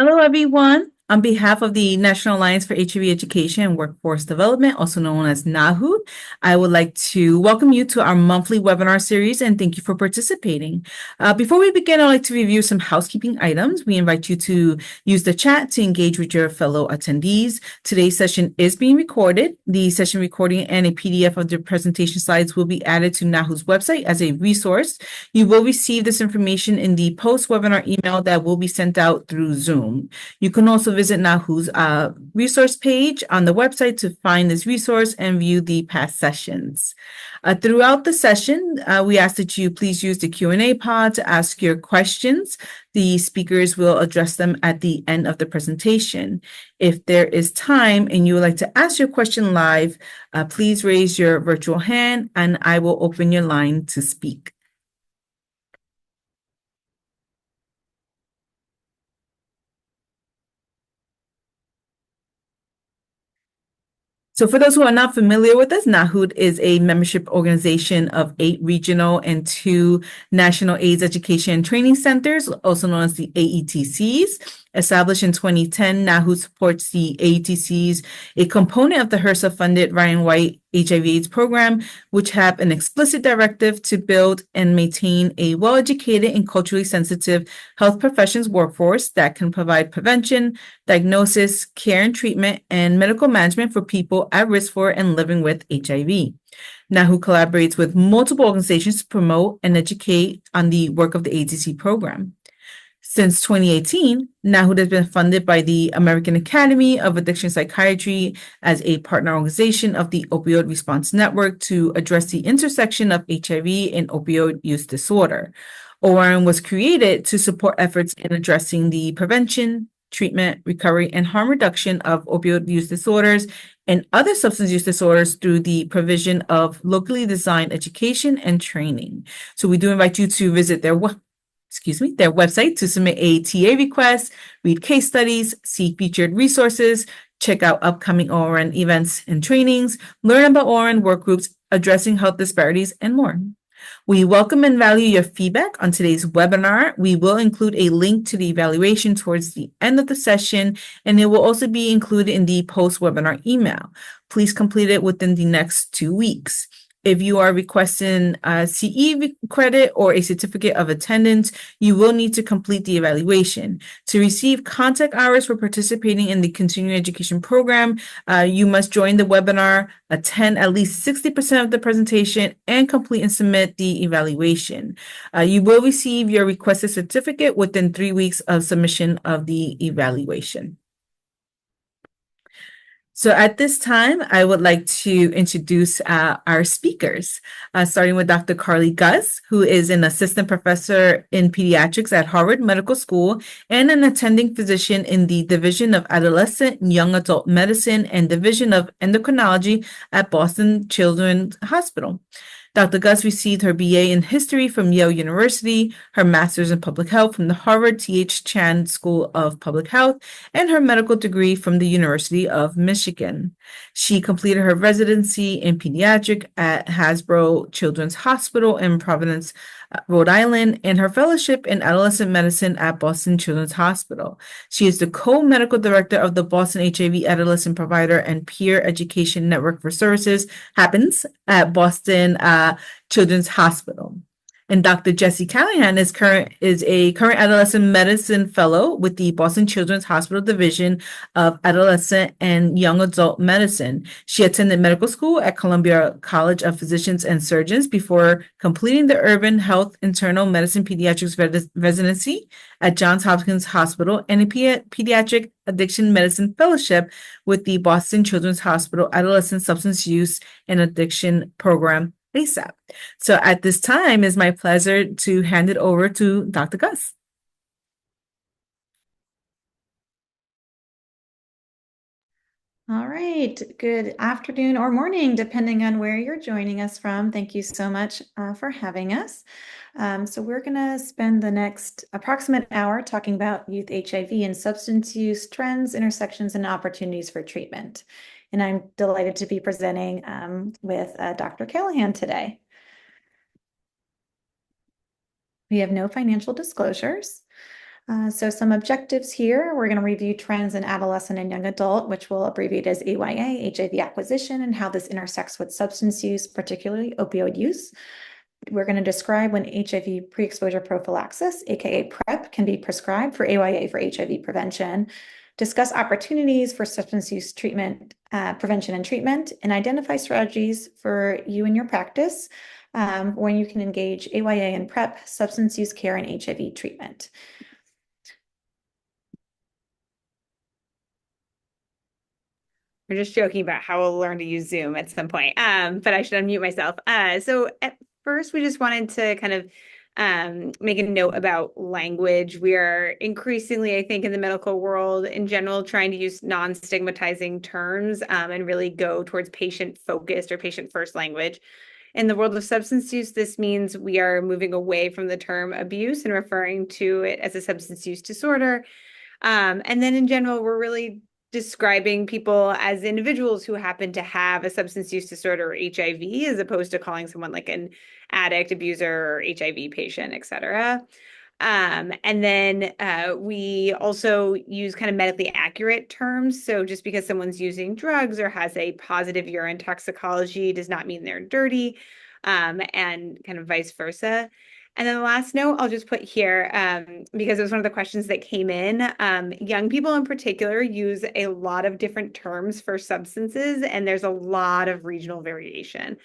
Hello, everyone. On behalf of the National Alliance for HIV Education and Workforce Development, also known as NAHUD, I would like to welcome you to our monthly webinar series and thank you for participating. Before we begin, I'd like to review some housekeeping items. We invite you to use the chat to engage with your fellow attendees. Today's session is being recorded. The session recording and a PDF of the presentation slides will be added to NAHUD's website as a resource. You will receive this information in the post-webinar email that will be sent out through Zoom. You can also visit NAHU's resource page on the website to find this resource and view the past sessions. Throughout the session, we ask that you please use the Q&A pod to ask your questions. The speakers will address them at the end of the presentation. If there is time and you would like to ask your question live, please raise your virtual hand and I will open your line to speak. So for those who are not familiar with us, NAHUD is a membership organization of 8 regional and 2 national AIDS education and training centers, also known as the AETCs. Established in 2010, NAHUD supports the AETCs, a component of the HRSA-funded Ryan White HIV/AIDS program, which have an explicit directive to build and maintain a well-educated and culturally sensitive health professions workforce that can provide prevention, diagnosis, care and treatment, and medical management for people at risk for and living with HIV. NAHUD collaborates with multiple organizations to promote and educate on the work of the ATC program. Since 2018, NAHUD has been funded by the American Academy of Addiction Psychiatry as a partner organization of the Opioid Response Network to address the intersection of HIV and opioid use disorder. ORN was created to support efforts in addressing the prevention, treatment, recovery, and harm reduction of opioid use disorders and other substance use disorders through the provision of locally designed education and training. So we do invite you to visit their website to submit a TA request, read case studies, see featured resources, check out upcoming ORN events and trainings, learn about ORN work groups addressing health disparities, and more. We welcome and value your feedback on today's webinar. We will include a link to the evaluation towards the end of the session, and it will also be included in the post-webinar email. Please complete it within the next 2 weeks. If you are requesting a CE credit or a certificate of attendance, you will need to complete the evaluation. To receive contact hours for participating in the continuing education program, you must join the webinar, attend at least 60% of the presentation, and complete and submit the evaluation. You will receive your requested certificate within 3 weeks of submission of the evaluation. So at this time, I would like to introduce our speakers, starting with Dr. Carly Gus, who is an assistant professor in pediatrics at Harvard Medical School and an attending physician in the Division of Adolescent and Young Adult Medicine and Division of Endocrinology at Boston Children's Hospital. Dr. Gus received her BA in History from Yale University, her Master's in Public Health from the Harvard T.H. Chan School of Public Health, and her medical degree from the University of Michigan. She completed her residency in pediatric at Hasbro Children's Hospital in Providence, Rhode Island, and her fellowship in adolescent medicine at Boston Children's Hospital. She is the co-medical director of the Boston HIV Adolescent Provider and Peer Education Network for Services, happens at Boston Children's Hospital. And Dr. Jessie Callahan is a current adolescent medicine fellow with the Boston Children's Hospital Division of Adolescent and Young Adult Medicine. She attended medical school at Columbia College of Physicians and Surgeons before completing the Urban Health Internal Medicine Pediatrics residency at Johns Hopkins Hospital and a pediatric addiction medicine fellowship with the Boston Children's Hospital Adolescent Substance Use and Addiction Program, ASAP. So at this time, it's my pleasure to hand it over to Dr. Gus. All right. Good afternoon or morning, depending on where you're joining us from. Thank you so much for having us. So we're going to spend the next approximate hour talking about youth HIV and substance use trends, intersections, and opportunities for treatment. And I'm delighted to be presenting with Dr. Callahan today. We have no financial disclosures. So some objectives here, we're going to review trends in adolescent and young adult, which we'll abbreviate as AYA, HIV acquisition, and how this intersects with substance use, particularly opioid use. We're going to describe when HIV pre-exposure prophylaxis, aka PrEP, can be prescribed for AYA for HIV prevention, discuss opportunities for substance use treatment, prevention and treatment, and identify strategies for you and your practice when you can engage AYA and PrEP, substance use care, and HIV treatment. We're just joking about how we'll learn to use Zoom at some point. But I should unmute myself. So at first, we just wanted to kind of make a note about language. We are increasingly, I think, in the medical world in general, trying to use non-stigmatizing terms and really go towards patient-focused or patient-first language. In the world of substance use, this means we are moving away from the term abuse and referring to it as a substance use disorder. And then in general, we're really describing people as individuals who happen to have a substance use disorder or HIV, as opposed to calling someone like an addict, abuser, or HIV patient, et cetera. And then we also use kind of medically accurate terms. So just because someone's using drugs or has a positive urine toxicology does not mean they're dirty, and kind of vice versa. And then the last note I'll just put here, because it was one of the questions that came in. Young people in particular use a lot of different terms for substances, and there's a lot of regional variation.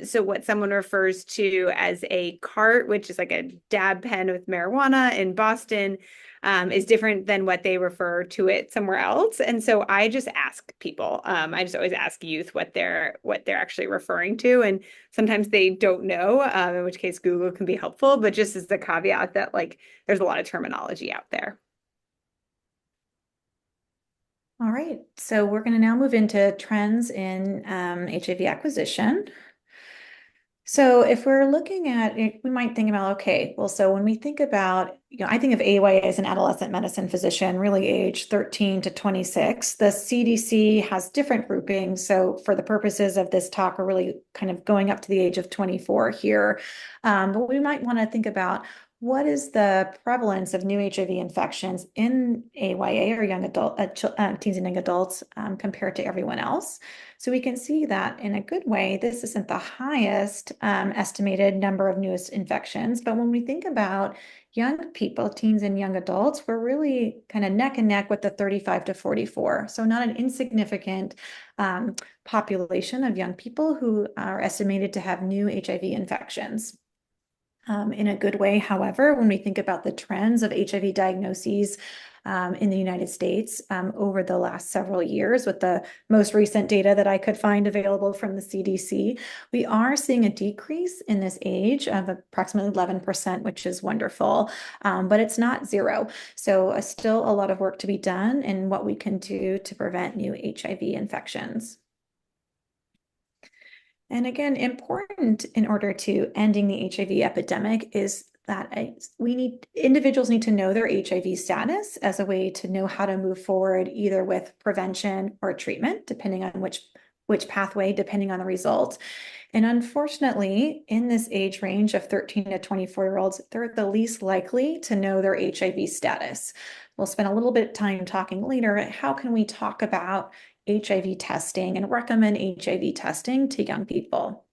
So what someone refers to as a cart, which is like a dab pen with marijuana in Boston, is different than what they refer to it somewhere else. And so I just ask people, I just always ask youth what they're actually referring to. And sometimes they don't know, in which case Google can be helpful, but just as the caveat that like there's a lot of terminology out there. All right, so we're going to now move into trends in HIV acquisition. So if we're looking at it, we might think about, okay, well, so when we think about, I think of AYA as an adolescent medicine physician, really age 13 to 26. The CDC has different groupings. So for the purposes of this talk, we're really kind of going up to the age of 24 here. But we might want to think about what is the prevalence of new HIV infections in AYA or young adult, teens and young adults compared to everyone else. So we can see that in a good way, this isn't the highest estimated number of newest infections. But when we think about young people, teens and young adults, we're really kind of neck and neck with the 35 to 44. So not an insignificant population of young people who are estimated to have new HIV infections. In a good way, however, when we think about the trends of HIV diagnoses in the United States over the last several years, with the most recent data that I could find available from the CDC, we are seeing a decrease in this age of approximately 11%, which is wonderful, but it's not zero. So still a lot of work to be done in what we can do to prevent new HIV infections. And again, important in order to ending the HIV epidemic is that individuals need to know their HIV status as a way to know how to move forward either with prevention or treatment, depending on which pathway, depending on the result. And unfortunately, in this age range of 13 to 24-year-olds, they're the least likely to know their HIV status. We'll spend a little bit of time talking later at how can we talk about HIV testing and recommend HIV testing to young people.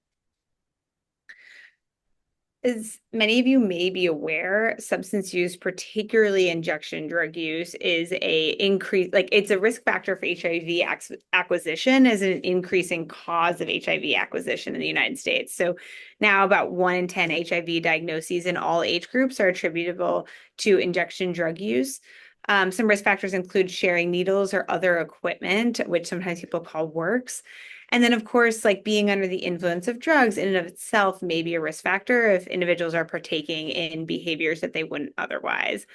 As many of you may be aware, substance use, particularly injection drug use, is it's a risk factor for HIV acquisition as an increasing cause of HIV acquisition in the United States. So now about 1 in 10 HIV diagnoses in all age groups are attributable to injection drug use. Some risk factors include sharing needles or other equipment, which sometimes people call works. And then, of course, like being under the influence of drugs in and of itself may be a risk factor if individuals are partaking in behaviors that they wouldn't otherwise.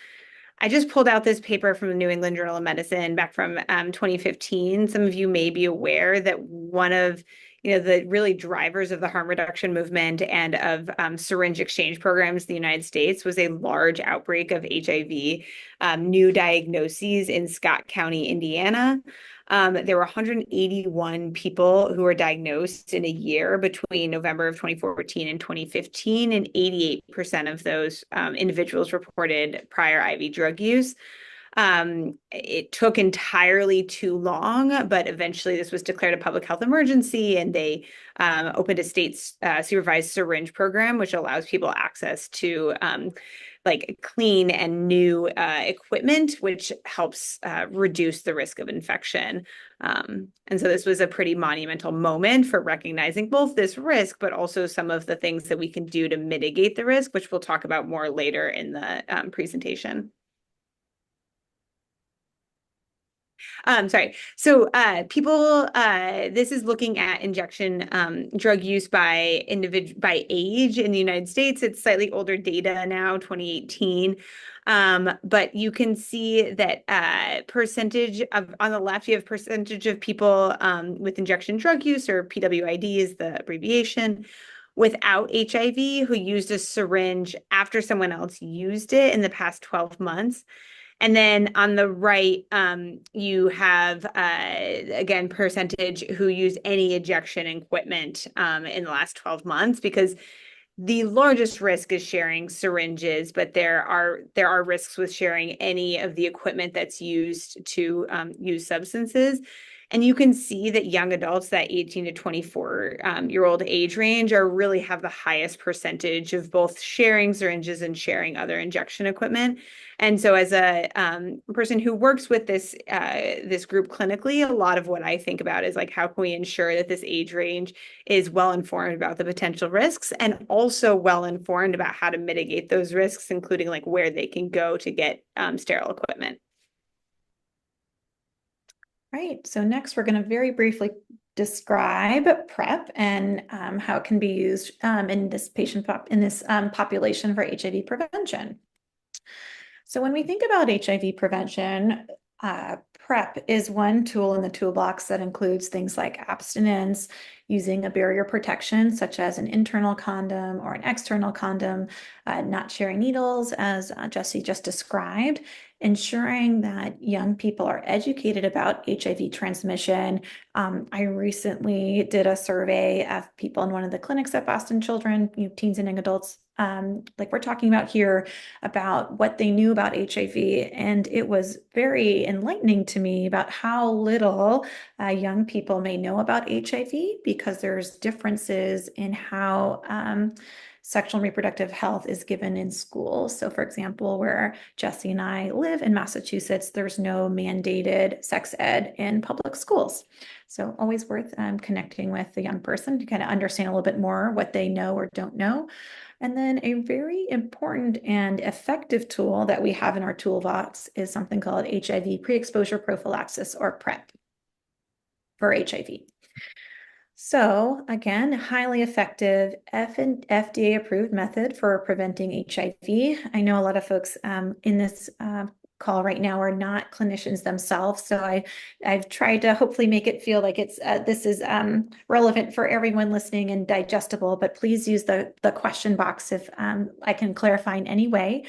I just pulled out this paper from the New England Journal of Medicine back from 2015. Some of you may be aware that one of the really drivers of the harm reduction movement and of syringe exchange programs in the United States was a large outbreak of HIV, new diagnoses in Scott County, Indiana. There were 181 people who were diagnosed in a year between November of 2014 and 2015, and 88% of those individuals reported prior IV drug use. It took entirely too long, but eventually this was declared a public health emergency, and they opened a state supervised syringe program, which allows people access to like clean and new equipment, which helps reduce the risk of infection. And so this was a pretty monumental moment for recognizing both this risk, but also some of the things that we can do to mitigate the risk, which we'll talk about more later in the presentation. Sorry. So people, this is looking at injection drug use by age in the United States. It's slightly older data now, 2018. But you can see that percentage of, on the left, you have percentage of people with injection drug use, or PWID is the abbreviation, without HIV who used a syringe after someone else used it in the past 12 months. And then on the right, you have, again, percentage who use any ejection equipment in the last 12 months, because the largest risk is sharing syringes, but there are risks with sharing any of the equipment that's used to use substances. And you can see that young adults, that 18 to 24-year-old age range, really have the highest percentage of both sharing syringes and sharing other injection equipment. And so as a person who works with this group clinically, a lot of what I think about is like, how can we ensure that this age range is well informed about the potential risks, and also well informed about how to mitigate those risks, including like where they can go to get sterile equipment. Right, so next we're going to very briefly describe PrEP and how it can be used in this population for HIV prevention. So when we think about HIV prevention, PrEP is one tool in the toolbox that includes things like abstinence, using a barrier protection such as an internal condom or an external condom, not sharing needles, as Jessie just described, ensuring that young people are educated about HIV transmission. I recently did a survey of people in one of the clinics at Boston Children, teens and young adults, like we're talking about here, about what they knew about HIV. And it was very enlightening to me about how little young people may know about HIV, because there's differences in how sexual and reproductive health is given in schools. So for example, where Jessie and I live in Massachusetts, there's no mandated sex ed in public schools. So always worth connecting with the young person to kind of understand a little bit more what they know or don't know. And then a very important and effective tool that we have in our toolbox is something called HIV pre-exposure prophylaxis, or PrEP, for HIV. So again, highly effective FDA-approved method for preventing HIV. I know a lot of folks in this call right now are not clinicians themselves, so I've tried to hopefully make it feel like this is relevant for everyone listening and digestible. But please use the question box if I can clarify in any way.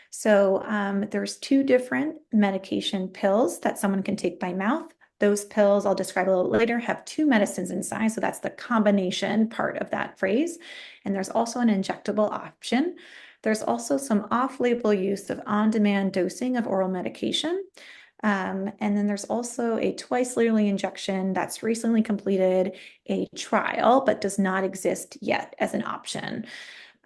So there's 2 different medication pills that someone can take by mouth. Those pills, I'll describe a little later, have 2 medicines inside. So that's the combination part of that phrase. And there's also an injectable option. There's also some off-label use of on-demand dosing of oral medication. And then there's also a twice-yearly injection that's recently completed a trial, but does not exist yet as an option.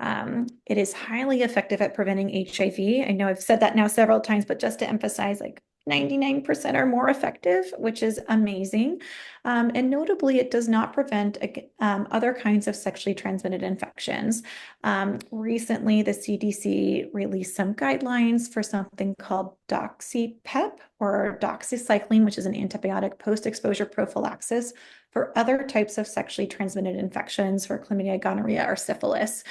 It is highly effective at preventing HIV. I know I've said that now several times, but just to emphasize, like 99% or more effective, which is amazing. And notably, it does not prevent other kinds of sexually transmitted infections. Recently, the CDC released some guidelines for something called doxypep, or doxycycline, which is an antibiotic post-exposure prophylaxis for other types of sexually transmitted infections, for chlamydia, gonorrhea, or syphilis.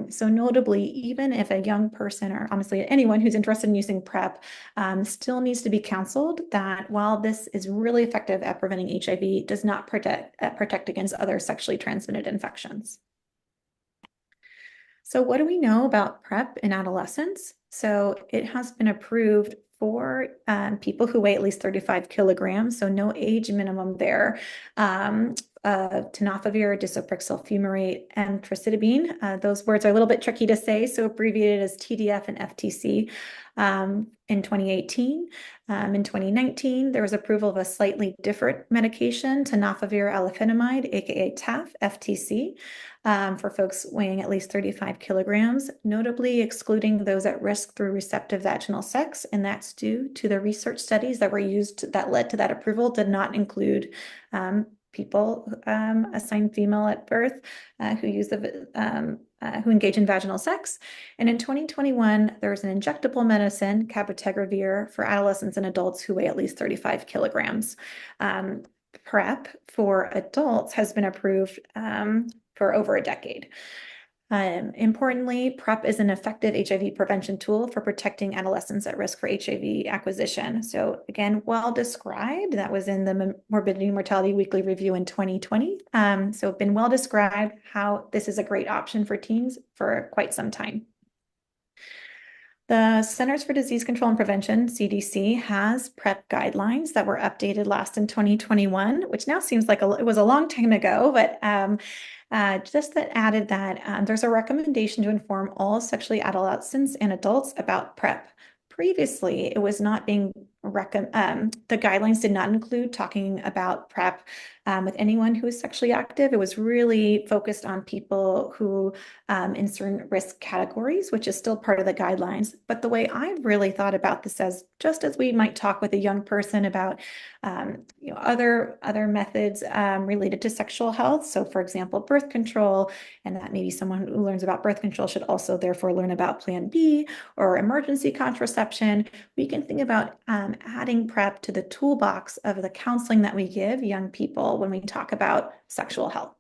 So notably, even if a young person, or honestly anyone who's interested in using PrEP, still needs to be counseled that while this is really effective at preventing HIV, it does not protect against other sexually transmitted infections. So what do we know about PrEP in adolescents? So it has been approved for people who weigh at least 35 kilograms, so no age minimum there. Tenofovir, disoprexil fumarate, and emtricitabine. Those words are a little bit tricky to say, so abbreviated as TDF and FTC. In 2018. In 2019, there was approval of a slightly different medication, tenofovir alafenamide, aka TAF, FTC, for folks weighing at least 35 kilograms, notably excluding those at risk through receptive vaginal sex, and that's due to the research studies that were used that led to that approval did not include people assigned female at birth who engage in vaginal sex. And in 2021, there was an injectable medicine, cabotegravir, for adolescents and adults who weigh at least 35 kilograms. PrEP for adults has been approved for over a decade. Importantly, PrEP is an effective HIV prevention tool for protecting adolescents at risk for HIV acquisition. So again, well described. That was in the Morbidity and Mortality Weekly Review in 2020. So been well described how this is a great option for teens for quite some time. The Centers for Disease Control and Prevention, CDC, has PrEP guidelines that were updated last in 2021, which now seems like it was a long time ago, but just that added that there's a recommendation to inform all sexually adolescents and adults about PrEP. Previously, it was not being the guidelines did not include talking about PrEP with anyone who is sexually active. It was really focused on people who in certain risk categories, which is still part of the guidelines. But the way I've really thought about this as just as we might talk with a young person about other methods related to sexual health. So for example, birth control, and that maybe someone who learns about birth control should also therefore learn about Plan B or emergency contraception. We can think about adding PrEP to the toolbox of the counseling that we give young people when we talk about sexual health.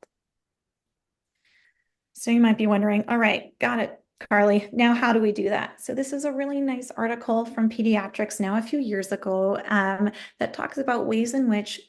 So you might be wondering, all right, got it, Carly. Now, how do we do that? So this is a really nice article from Pediatrics now a few years ago that talks about ways in which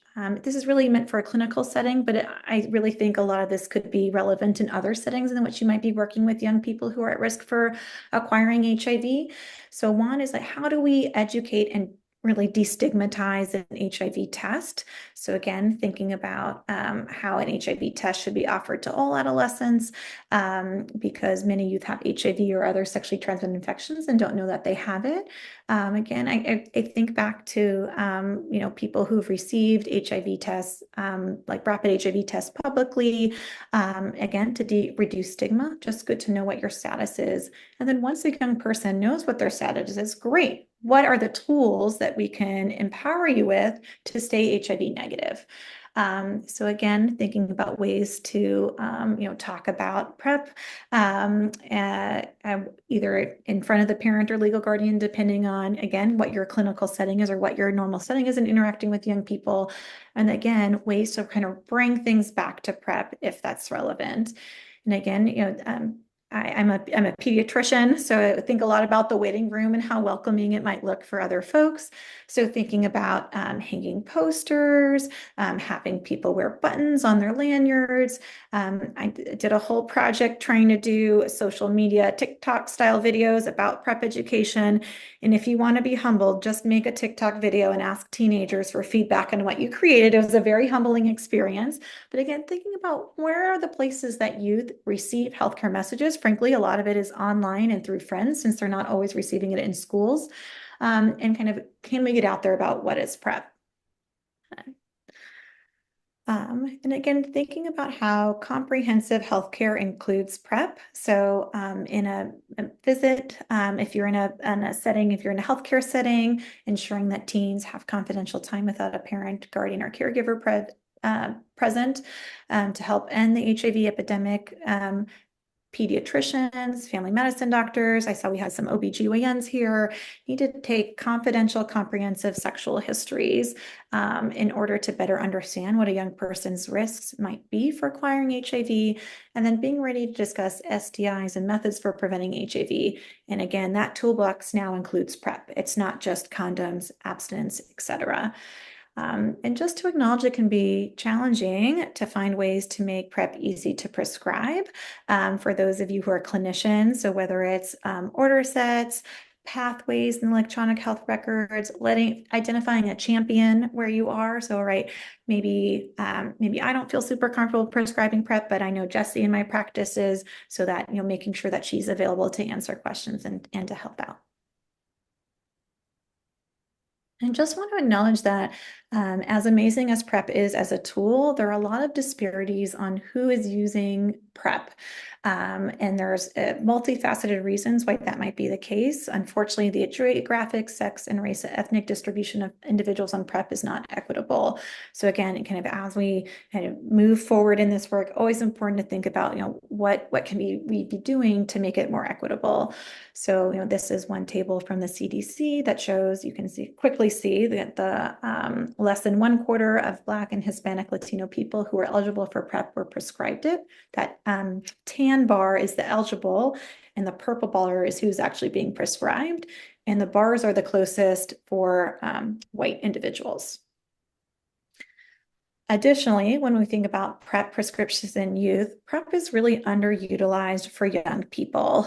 this is really meant for a clinical setting, but I really think a lot of this could be relevant in other settings in which you might be working with young people who are at risk for acquiring HIV. So one is like, how do we educate and really destigmatize an HIV test? So again, thinking about how an HIV test should be offered to all adolescents because many youth have HIV or other sexually transmitted infections and don't know that they have it. Again, I think back to people who've received HIV tests, like rapid HIV tests publicly, again, to reduce stigma. Just good to know what your status is. And then once a young person knows what their status is, great. What are the tools that we can empower you with to stay HIV negative? So again, thinking about ways to, talk about PrEP, either in front of the parent or legal guardian, depending on, again, what your clinical setting is or what your normal setting is in interacting with young people. And again, ways to kind of bring things back to PrEP if that's relevant. And again, I'm a pediatrician, so I think a lot about the waiting room and how welcoming it might look for other folks. So thinking about hanging posters, having people wear buttons on their lanyards. I did a whole project trying to do social media TikTok style videos about PrEP education. And if you want to be humbled, just make a TikTok video and ask teenagers for feedback on what you created. It was a very humbling experience. But again, thinking about where are the places that youth receive healthcare messages. Frankly, a lot of it is online and through friends since they're not always receiving it in schools. And kind of, can we get out there about what is PrEP? And again, thinking about how comprehensive healthcare includes PrEP. So in a visit, if you're in a setting, if you're in a healthcare setting, ensuring that teens have confidential time without a parent, guardian, or caregiver present to help end the HIV epidemic. pediatricians, family medicine doctors. I saw we had some OBGYNs here. Need to take confidential, comprehensive sexual histories in order to better understand what a young person's risks might be for acquiring HIV, and then being ready to discuss STIs and methods for preventing HIV. And again, that toolbox now includes PrEP. It's not just condoms, abstinence, etc. And just to acknowledge it can be challenging to find ways to make PrEP easy to prescribe for those of you who are clinicians. So whether it's order sets, pathways and electronic health records, identifying a champion where you are. So, right, maybe I don't feel super comfortable prescribing PrEP, but I know Jessie in my practices, so that, making sure that she's available to answer questions and to help out. And just want to acknowledge that as amazing as PrEP is as a tool, there are a lot of disparities on who is using PrEP. And there's multifaceted reasons why that might be the case. Unfortunately, the geographic, sex, and race ethnic distribution of individuals on PrEP is not equitable. So again, kind of as we kind of move forward in this work, always important to think about, what can we be doing to make it more equitable. So, this is one table from the CDC that shows, you can quickly see that the less than 1/4 of Black and Hispanic Latino people who are eligible for PrEP were prescribed it. That tan bar is the eligible, and the purple bar is who's actually being prescribed. And the bars are the closest for white individuals. Additionally, when we think about PrEP prescriptions in youth, PrEP is really underutilized for young people,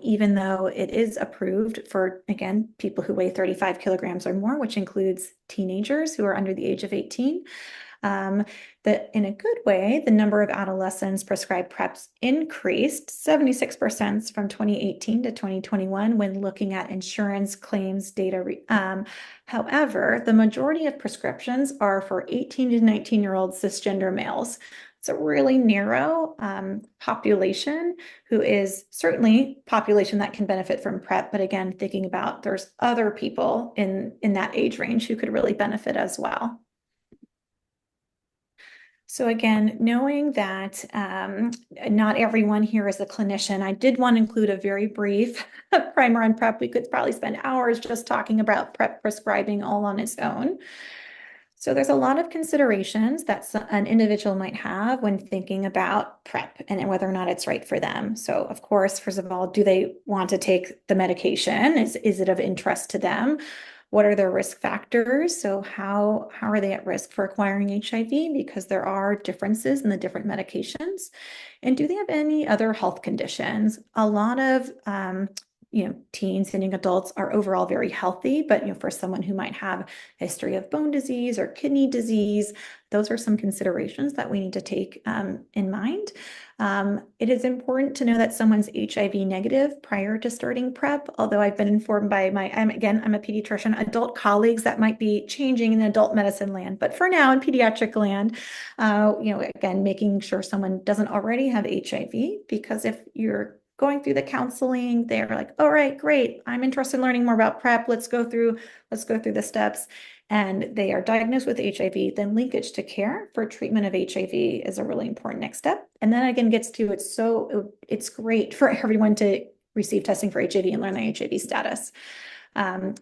even though it is approved for, again, people who weigh 35 kilograms or more, which includes teenagers who are under the age of 18. That in a good way, the number of adolescents prescribed PrEPs increased 76% from 2018 to 2021 when looking at insurance claims data. However, the majority of prescriptions are for 18 to 19-year-old cisgender males. It's a really narrow population who is certainly population that can benefit from PrEP. But again, thinking about there's other people in that age range who could really benefit as well. So again, knowing that not everyone here is a clinician, I did want to include a very brief primer on PrEP. We could probably spend hours just talking about PrEP prescribing all on its own. So there's a lot of considerations that an individual might have when thinking about PrEP and whether or not it's right for them. So of course, first of all, do they want to take the medication? Is it of interest to them? What are their risk factors? So how are they at risk for acquiring HIV? Because there are differences in the different medications. And do they have any other health conditions? A lot of teens and young adults are overall very healthy, but for someone who might have a history of bone disease or kidney disease, those are some considerations that we need to take in mind. It is important to know that someone's HIV negative prior to starting PrEP, although I've been informed by I'm a pediatrician, adult colleagues that might be changing in adult medicine land. But for now, in pediatric land, again, making sure someone doesn't already have HIV, because if you're going through the counseling, they're like, all right, great, I'm interested in learning more about PrEP. Let's go through the steps. And they are diagnosed with HIV, then linkage to care for treatment of HIV is a really important next step. And then again, it's great for everyone to receive testing for HIV and learn their HIV status.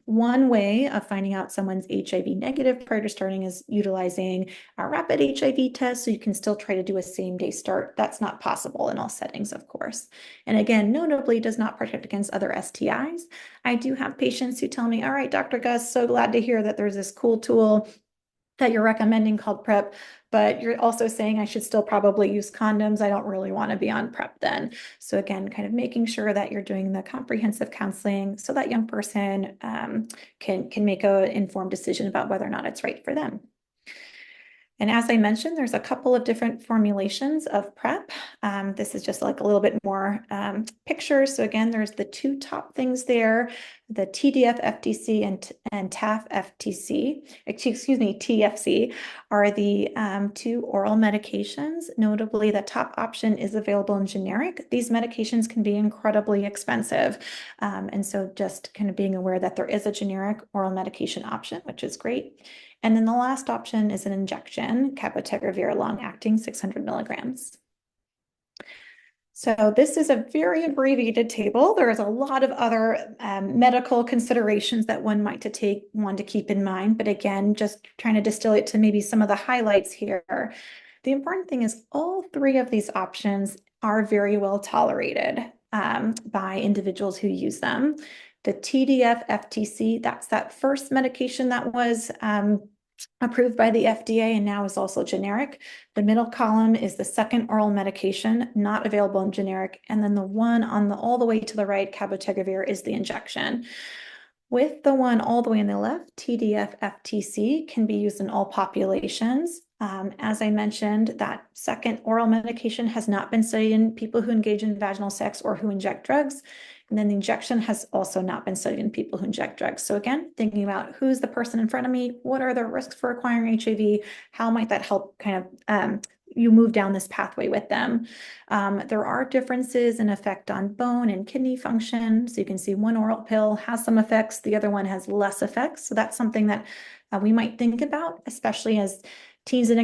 One way of finding out someone's HIV negative prior to starting is utilizing a rapid HIV test, so you can still try to do a same-day start. That's not possible in all settings, of course. And again, notably does not protect against other STIs. I do have patients who tell me, all right, Dr. Gus, so glad to hear that there's this cool tool that you're recommending called PrEP, but you're also saying I should still probably use condoms. I don't really want to be on PrEP then. So again, kind of making sure that you're doing the comprehensive counseling so that young person can make an informed decision about whether or not it's right for them. And as I mentioned, there's a couple of different formulations of PrEP. This is just like a little bit more pictures. So again, there's the two top things there, the TDF-FTC and TAF-FTC, TFC are the two oral medications. Notably, the top option is available in generic. These medications can be incredibly expensive. And so just kind of being aware that there is a generic oral medication option, which is great. And then the last option is an injection, cabotegravir long-acting 600 milligrams. So this is a very abbreviated table. There's a lot of other medical considerations that one might want to keep in mind. But again, just trying to distill it to maybe some of the highlights here. The important thing is all three of these options are very well tolerated by individuals who use them. The TDF FTC, that's that first medication that was approved by the FDA and now is also generic. The middle column is the second oral medication, not available in generic. And then the one on all the way to the right, cabotegravir, is the injection. With the one all the way on the left, TDF FTC can be used in all populations. As I mentioned, that second oral medication has not been studied in people who engage in vaginal sex or who inject drugs. And then the injection has also not been studied in people who inject drugs. So again, thinking about who's the person in front of me, what are the risks for acquiring HIV, how might that help kind of you move down this pathway with them. There are differences in effect on bone and kidney function. So you can see one oral pill has some effects, the other one has less effects. So that's something that we might think about, especially as teens and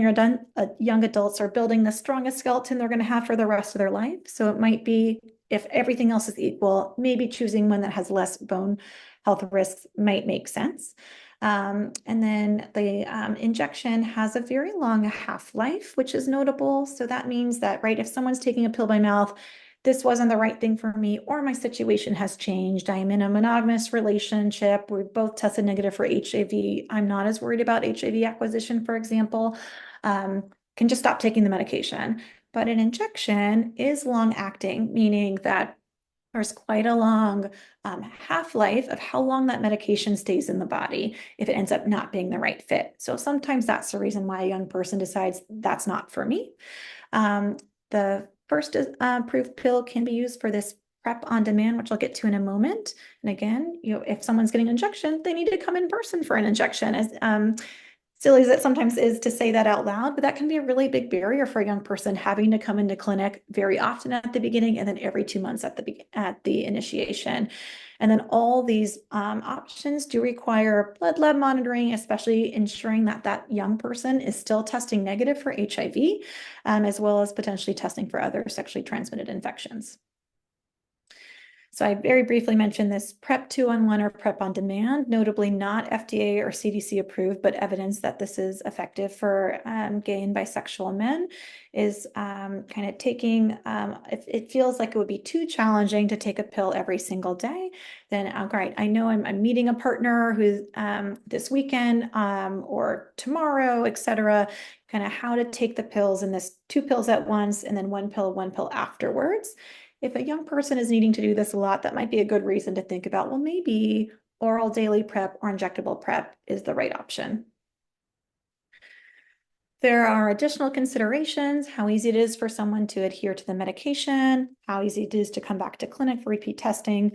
young adults are building the strongest skeleton they're going to have for the rest of their life. So it might be, if everything else is equal, maybe choosing one that has less bone health risks might make sense. And then the injection has a very long half-life, which is notable. So that means that, right, if someone's taking a pill by mouth, this wasn't the right thing for me, or my situation has changed. I am in a monogamous relationship. We've both tested negative for HIV. I'm not as worried about HIV acquisition, for example. Can just stop taking the medication. But an injection is long acting, meaning that there's quite a long half-life of how long that medication stays in the body if it ends up not being the right fit. So sometimes that's the reason why a young person decides that's not for me. The first approved pill can be used for this PrEP on demand, which I'll get to in a moment. And again, if someone's getting an injection, they need to come in person for an injection. As silly as it sometimes is to say that out loud, but that can be a really big barrier for a young person having to come into clinic very often at the beginning and then every 2 months at the initiation. And then all these options do require blood lab monitoring, especially ensuring that that young person is still testing negative for HIV, as well as potentially testing for other sexually transmitted infections. So I very briefly mentioned this PrEP 2-on-1 or PrEP on demand, notably not FDA or CDC approved, but evidence that this is effective for gay and bisexual men is kind of taking, if it feels like it would be too challenging to take a pill every single day, then great, I know I'm meeting a partner who's this weekend or tomorrow, etc., kind of how to take the pills in this 2 pills at once and then 1 pill afterwards. If a young person is needing to do this a lot, that might be a good reason to think about, well, maybe oral daily PrEP or injectable PrEP is the right option. There are additional considerations, how easy it is for someone to adhere to the medication, how easy it is to come back to clinic for repeat testing,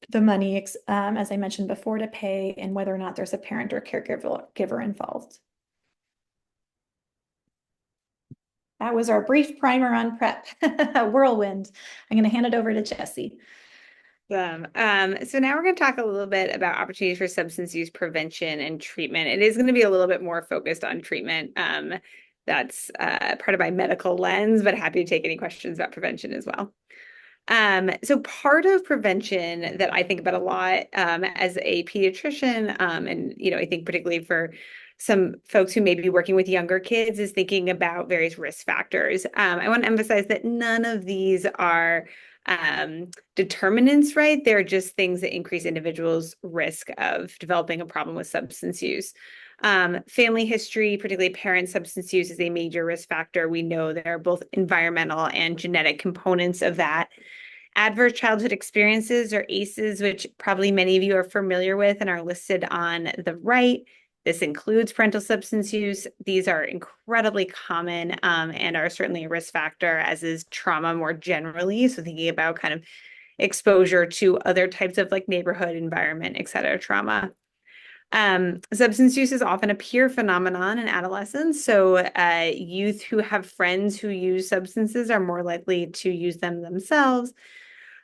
the money, as I mentioned before, to pay, and whether or not there's a parent or caregiver involved. That was our brief primer on PrEP, whirlwind. I'm going to hand it over to Jessie. So now we're going to talk a little bit about opportunities for substance use prevention and treatment. It is going to be a little bit more focused on treatment. That's part of my medical lens, but happy to take any questions about prevention as well. So part of prevention that I think about a lot as a pediatrician, and I think particularly for some folks who may be working with younger kids, is thinking about various risk factors. I want to emphasize that none of these are determinants, right? They're just things that increase individuals' risk of developing a problem with substance use. Family history, particularly parent substance use, is a major risk factor. We know there are both environmental and genetic components of that. Adverse childhood experiences, or ACEs, which probably many of you are familiar with and are listed on the right. This includes parental substance use. These are incredibly common and are certainly a risk factor, as is trauma more generally. So thinking about kind of exposure to other types of like neighborhood, environment, et cetera, trauma. Substance use is often a peer phenomenon in adolescence. So youth who have friends who use substances are more likely to use them themselves.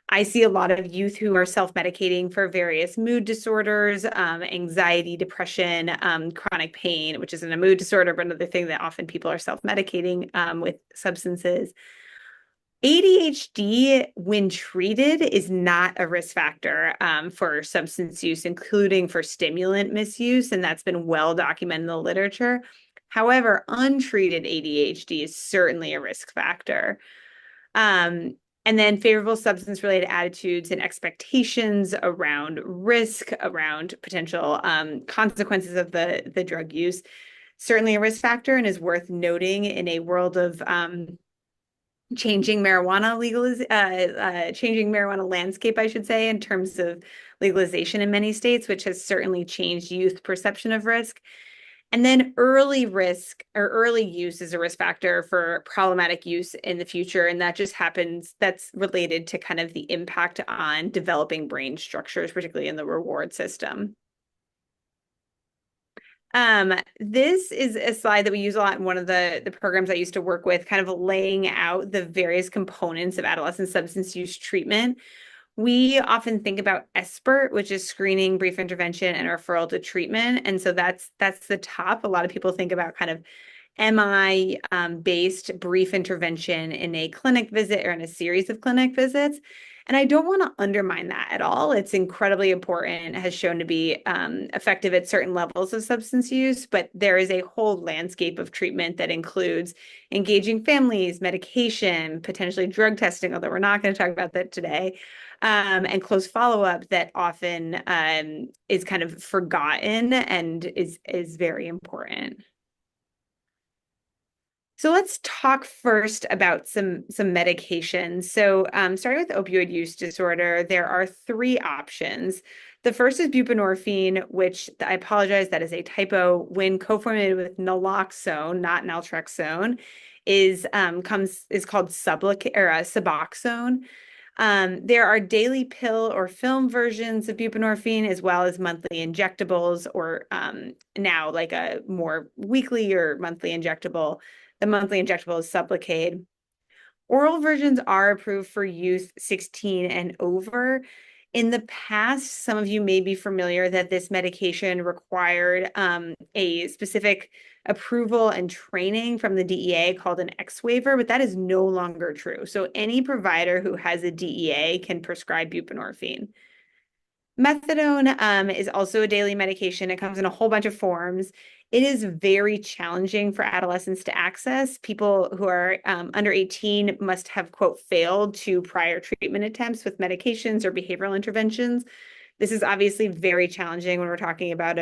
I see a lot of youth who are self-medicating for various mood disorders, anxiety, depression, chronic pain, which isn't a mood disorder, but another thing that often people are self-medicating with substances. ADHD, when treated, is not a risk factor for substance use, including for stimulant misuse, and that's been well documented in the literature. However, untreated ADHD is certainly a risk factor. And then favorable substance-related attitudes and expectations around risk, around potential consequences of the drug use, certainly a risk factor and is worth noting in a world of changing marijuana landscape, I should say, in terms of legalization in many states, which has certainly changed youth perception of risk. And then early risk or early use is a risk factor for problematic use in the future. And that just happens, that's related to kind of the impact on developing brain structures, particularly in the reward system. This is a slide that we use a lot in one of the programs I used to work with, kind of laying out the various components of adolescent substance use treatment. We often think about SBIRT, which is screening, brief intervention, and referral to treatment. And so that's the top. A lot of people think about kind of MI-based brief intervention in a clinic visit or in a series of clinic visits. And I don't want to undermine that at all. It's incredibly important, has shown to be effective at certain levels of substance use, but there is a whole landscape of treatment that includes engaging families, medication, potentially drug testing, although we're not going to talk about that today, and close follow-up that often is kind of forgotten and is very important. So let's talk first about some medications. So starting with opioid use disorder, there are 3 options. The first is buprenorphine, which I apologize, that is a typo. When co-formulated with naloxone, not naltrexone, is called Suboxone. There are daily pill or film versions of buprenorphine, as well as monthly injectables, or now like a more weekly or monthly injectable. The monthly injectable is Sublocade. Oral versions are approved for youth 16 and over. In the past, some of you may be familiar that this medication required a specific approval and training from the DEA called an X waiver, but that is no longer true. So any provider who has a DEA can prescribe buprenorphine. Methadone is also a daily medication. It comes in a whole bunch of forms. It is very challenging for adolescents to access. People who are under 18 must have, quote, failed 2 prior treatment attempts with medications or behavioral interventions. This is obviously very challenging when we're talking about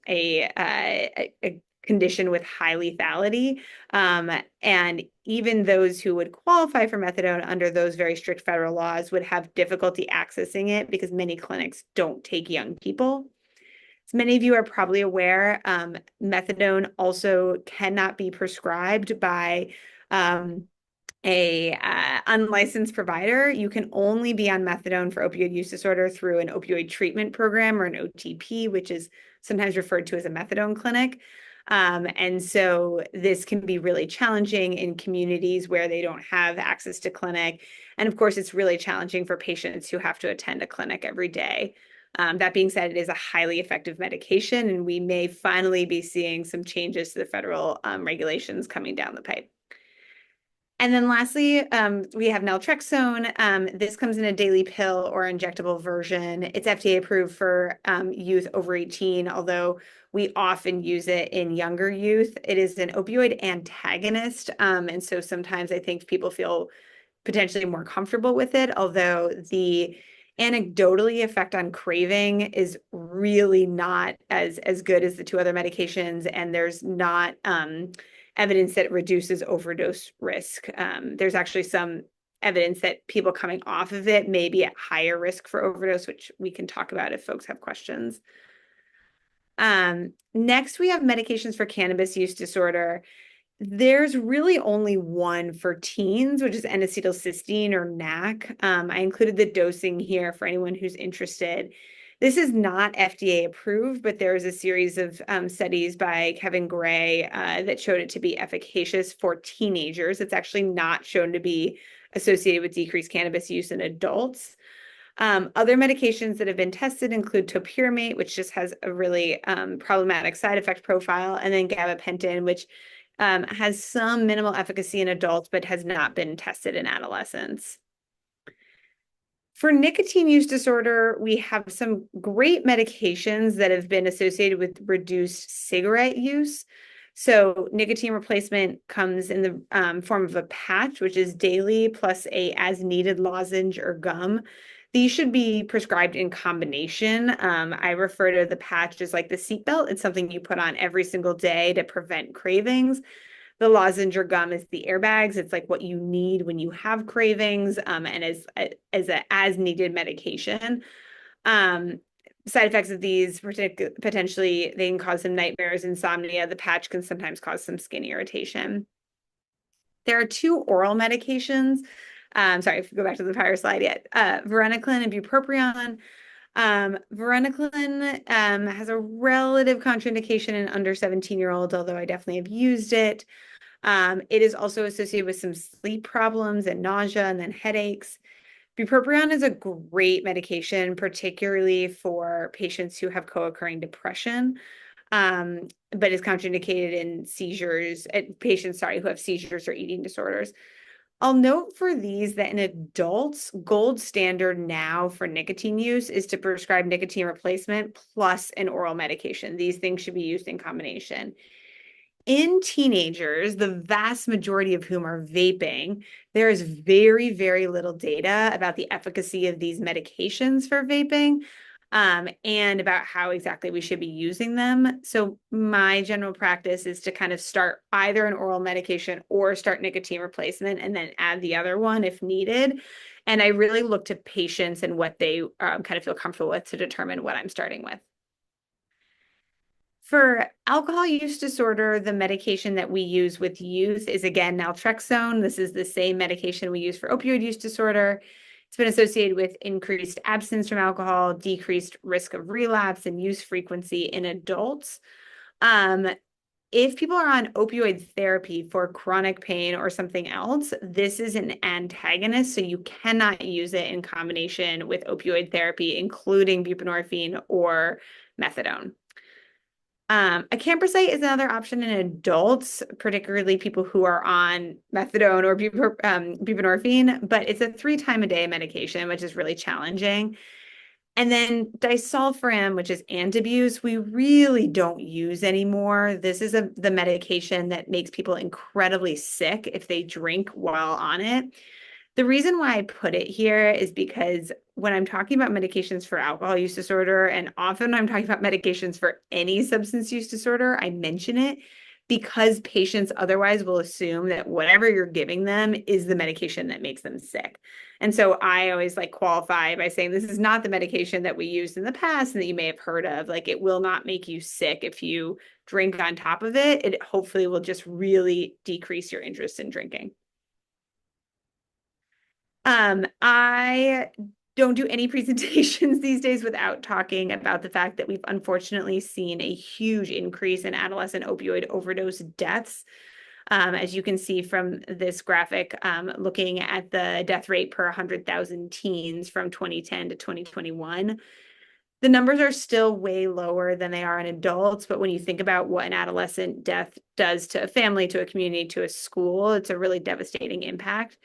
a condition with high lethality. And even those who would qualify for methadone under those very strict federal laws would have difficulty accessing it because many clinics don't take young people. As many of you are probably aware, methadone also cannot be prescribed by a unlicensed provider. You can only be on methadone for opioid use disorder through an opioid treatment program or an OTP, which is sometimes referred to as a methadone clinic. And so this can be really challenging in communities where they don't have access to clinic. And of course, it's really challenging for patients who have to attend a clinic every day. That being said, it is a highly effective medication, and we may finally be seeing some changes to the federal regulations coming down the pipe. And then lastly, we have naltrexone. This comes in a daily pill or injectable version. It's FDA approved for youth over 18, although we often use it in younger youth. It is an opioid antagonist, and so sometimes I think people feel potentially more comfortable with it, although the anecdotally effect on craving is really not as good as the 2 other medications, and there's not evidence that it reduces overdose risk. There's actually some evidence that people coming off of it may be at higher risk for overdose, which we can talk about if folks have questions. Next, we have medications for cannabis use disorder. There's really only one for teens, which is N-acetylcysteine or NAC. I included the dosing here for anyone who's interested. This is not FDA approved, but there is a series of studies by Kevin Gray that showed it to be efficacious for teenagers. It's actually not shown to be associated with decreased cannabis use in adults. Other medications that have been tested include topiramate, which just has a really problematic side effect profile, and then gabapentin, which has some minimal efficacy in adults, but has not been tested in adolescents. For nicotine use disorder, we have some great medications that have been associated with reduced cigarette use. So nicotine replacement comes in the form of a patch, which is daily, plus a as-needed lozenge or gum. These should be prescribed in combination. I refer to the patch as like the seatbelt. It's something you put on every single day to prevent cravings. The lozenge or gum is the airbags. It's like what you need when you have cravings, and as a as needed medication. Side effects of these potentially they can cause some nightmares, insomnia. The patch can sometimes cause some skin irritation. There are two oral medications. Sorry, if we go back to the prior slide yet. Varenicline and bupropion. Varenicline has a relative contraindication in under 17-year-olds, although I definitely have used it. It is also associated with some sleep problems and nausea and then headaches. Bupropion is a great medication, particularly for patients who have co-occurring depression, but is contraindicated in seizures, patients, sorry, who have seizures or eating disorders. I'll note for these that in adults, gold standard now for nicotine use is to prescribe nicotine replacement plus an oral medication. These things should be used in combination. In teenagers, the vast majority of whom are vaping, there is very, very little data about the efficacy of these medications for vaping, and about how exactly we should be using them. So my general practice is to kind of start either an oral medication or start nicotine replacement and then add the other one if needed. And I really look to patients and what they kind of feel comfortable with to determine what I'm starting with. For alcohol use disorder, the medication that we use with youth is, again, naltrexone. This is the same medication we use for opioid use disorder. It's been associated with increased abstinence from alcohol, decreased risk of relapse and use frequency in adults. If people are on opioid therapy for chronic pain or something else, this is an antagonist, so you cannot use it in combination with opioid therapy, including buprenorphine or methadone. Acamprosate is another option in adults, particularly people who are on methadone or buprenorphine, but it's a 3-time-a-day medication, which is really challenging. And then disulfiram, which is antabuse, we really don't use anymore. This is the medication that makes people incredibly sick if they drink while on it. The reason why I put it here is because when I'm talking about medications for alcohol use disorder, and often I'm talking about medications for any substance use disorder, I mention it because patients otherwise will assume that whatever you're giving them is the medication that makes them sick. And so I always like qualify by saying this is not the medication that we used in the past and that you may have heard of. Like it will not make you sick if you drink on top of it. It hopefully will just really decrease your interest in drinking. I don't do any presentations these days without talking about the fact that we've unfortunately seen a huge increase in adolescent opioid overdose deaths. As you can see from this graphic, looking at the death rate per 100,000 teens from 2010 to 2021. The numbers are still way lower than they are in adults, but when you think about what an adolescent death does to a family, to a community, to a school, it's a really devastating impact.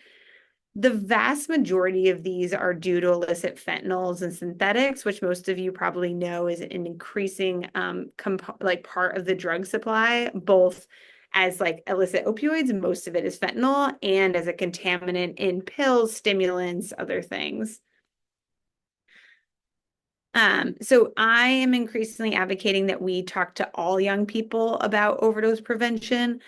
The vast majority of these are due to illicit fentanyls and synthetics, which most of you probably know is an increasing part of the drug supply, both as like illicit opioids, most of it is fentanyl, and as a contaminant in pills, stimulants, other things. So I am increasingly advocating that we talk to all young people about overdose prevention.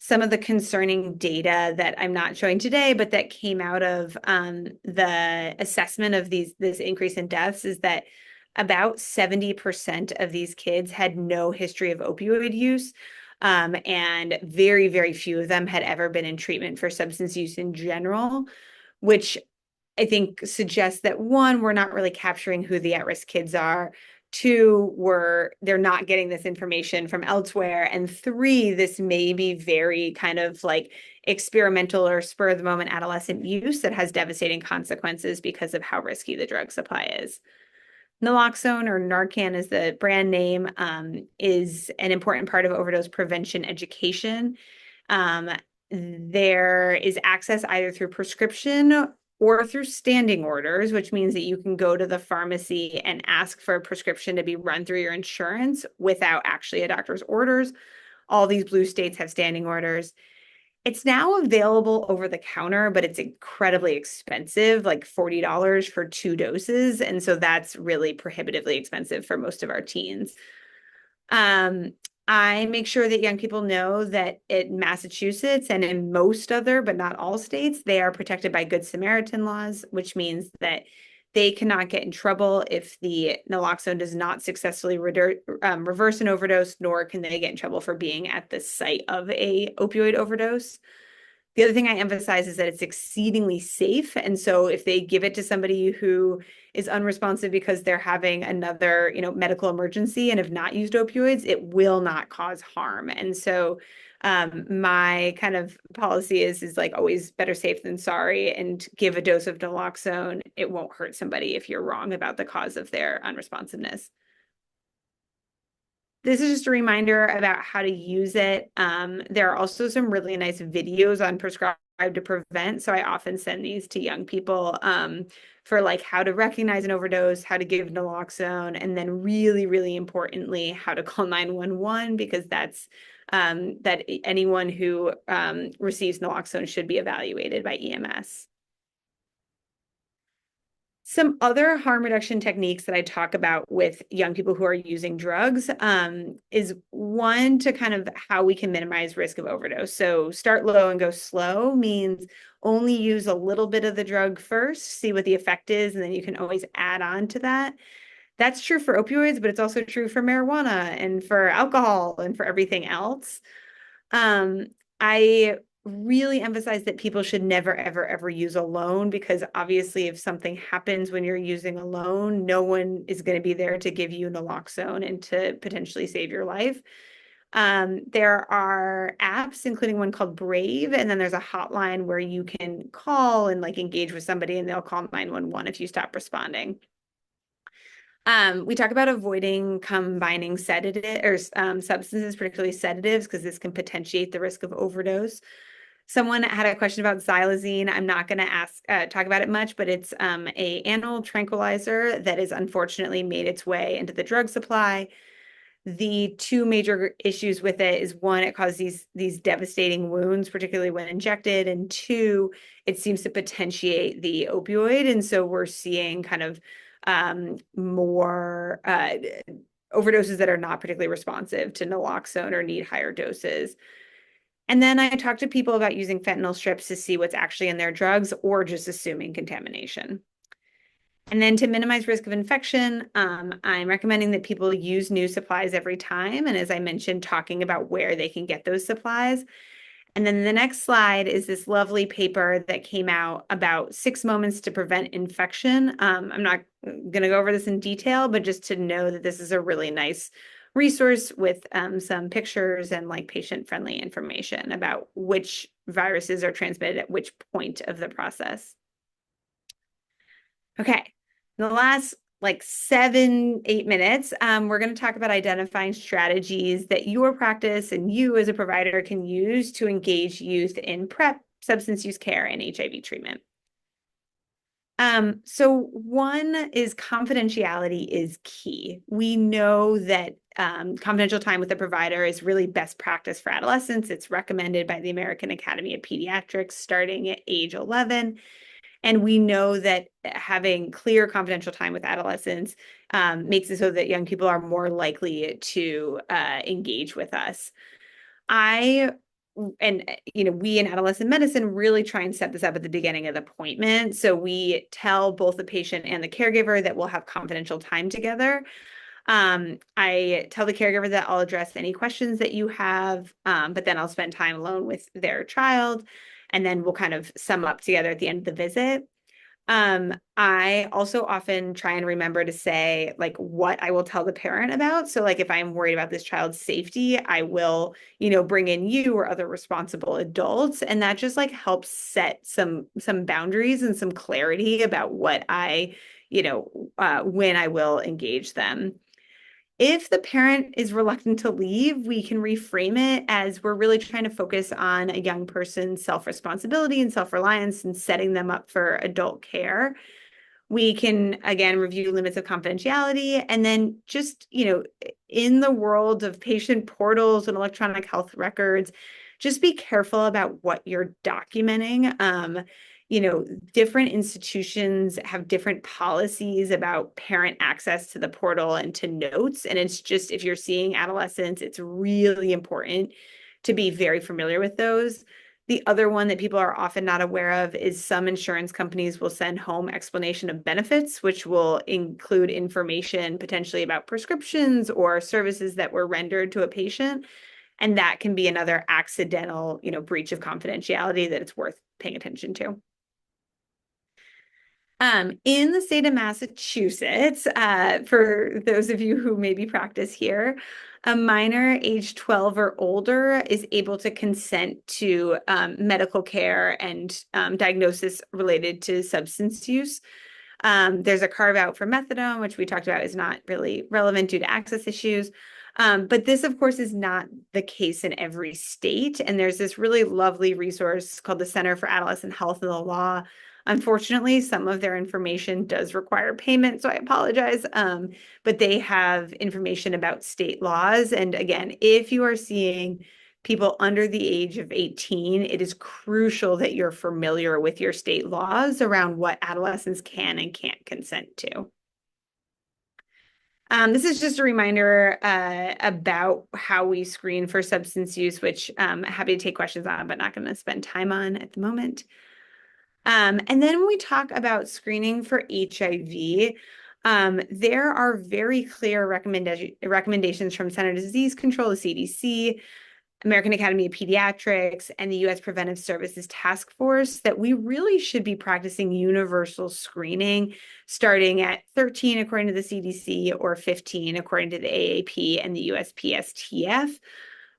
Some of the concerning data that I'm not showing today, but that came out of the assessment of this increase in deaths is that about 70% of these kids had no history of opioid use. And very, very few of them had ever been in treatment for substance use in general, which I think suggests that one, we're not really capturing who the at-risk kids are. 2, they're not getting this information from elsewhere. And 3, this may be very kind of like experimental or spur of the moment adolescent use that has devastating consequences because of how risky the drug supply is. Naloxone, or Narcan is the brand name, is an important part of overdose prevention education. There is access either through prescription or through standing orders, which means that you can go to the pharmacy and ask for a prescription to be run through your insurance without actually a doctor's orders. All these blue states have standing orders. It's now available over the counter, but it's incredibly expensive, like $40 for 2 doses. And so that's really prohibitively expensive for most of our teens. I make sure that young people know that in Massachusetts and in most other, but not all states, they are protected by Good Samaritan laws, which means that they cannot get in trouble if the naloxone does not successfully reverse an overdose, nor can they get in trouble for being at the site of a opioid overdose. The other thing I emphasize is that it's exceedingly safe. And so if they give it to somebody who is unresponsive because they're having another, medical emergency and have not used opioids, it will not cause harm. And so my kind of policy is like always better safe than sorry, and give a dose of naloxone. It won't hurt somebody if you're wrong about the cause of their unresponsiveness. This is just a reminder about how to use it. There are also some really nice videos on Prescribe to Prevent. So I often send these to young people for like how to recognize an overdose, how to give naloxone, and then really, really importantly, how to call 911, because that's that anyone who receives naloxone should be evaluated by EMS. Some other harm reduction techniques that I talk about with young people who are using drugs is one, to kind of how we can minimize risk of overdose. So start low and go slow means only use a little bit of the drug first, see what the effect is, and then you can always add on to that. That's true for opioids, but it's also true for marijuana and for alcohol and for everything else. I really emphasize that people should never, ever, ever use alone, because obviously if something happens when you're using alone, no one is going to be there to give you naloxone and to potentially save your life. There are apps, including one called Brave, and then there's a hotline where you can call and like engage with somebody, and they'll call 911 if you stop responding. We talk about avoiding combining sedative or substances, particularly sedatives, because this can potentiate the risk of overdose. Someone had a question about xylazine. I'm not going to talk about it much, but it's a animal tranquilizer that has unfortunately made its way into the drug supply. The two major issues with it is, one, it causes these devastating wounds, particularly when injected, and two, it seems to potentiate the opioid. And so we're seeing kind of more overdoses that are not particularly responsive to naloxone or need higher doses. And then I talk to people about using fentanyl strips to see what's actually in their drugs, or just assuming contamination. And then to minimize risk of infection, I'm recommending that people use new supplies every time. And as I mentioned, talking about where they can get those supplies. And then the next slide is this lovely paper that came out about 6 moments to prevent infection. I'm not going to go over this in detail, but just to know that this is a really nice resource with some pictures and like patient-friendly information about which viruses are transmitted at which point of the process. Okay, in the last like 7-8 minutes, we're going to talk about identifying strategies that your practice and you as a provider can use to engage youth in PrEP, substance use care, and HIV treatment. So one is confidentiality is key. We know that confidential time with the provider is really best practice for adolescents. It's recommended by the American Academy of Pediatrics starting at age 11. And we know that having clear confidential time with adolescents makes it so that young people are more likely to engage with us. We in adolescent medicine really try and set this up at the beginning of the appointment. So we tell both the patient and the caregiver that we'll have confidential time together. I tell the caregiver that I'll address any questions that you have, but then I'll spend time alone with their child, and then we'll kind of sum up together at the end of the visit. I also often try and remember to say like what I will tell the parent about. So like if I'm worried about this child's safety, I will, bring in you or other responsible adults. And that just like helps set some boundaries and some clarity about what when I will engage them. If the parent is reluctant to leave, we can reframe it as we're really trying to focus on a young person's self-responsibility and self-reliance and setting them up for adult care. We can, again, review limits of confidentiality, and then just, in the world of patient portals and electronic health records, just be careful about what you're documenting. Different institutions have different policies about parent access to the portal and to notes. And it's just, if you're seeing adolescents, it's really important to be very familiar with those. The other one that people are often not aware of is some insurance companies will send home explanation of benefits, which will include information potentially about prescriptions or services that were rendered to a patient. And that can be another accidental, breach of confidentiality that it's worth paying attention to. In the state of Massachusetts, for those of you who maybe practice here, a minor age 12 or older is able to consent to medical care and diagnosis related to substance use. There's a carve out for methadone, which we talked about is not really relevant due to access issues. But this, of course, is not the case in every state. And there's this really lovely resource called the Center for Adolescent Health and the Law. Unfortunately, some of their information does require payment, so I apologize. But they have information about state laws. And again, if you are seeing people under the age of 18, it is crucial that you're familiar with your state laws around what adolescents can and can't consent to. This is just a reminder about how we screen for substance use, which I'm happy to take questions on, but not going to spend time on at the moment. And then when we talk about screening for HIV, there are very clear recommendations from Centers for Disease Control, the CDC, American Academy of Pediatrics, and the U.S. Preventive Services Task Force that we really should be practicing universal screening starting at 13, according to the CDC, or 15, according to the AAP and the USPSTF.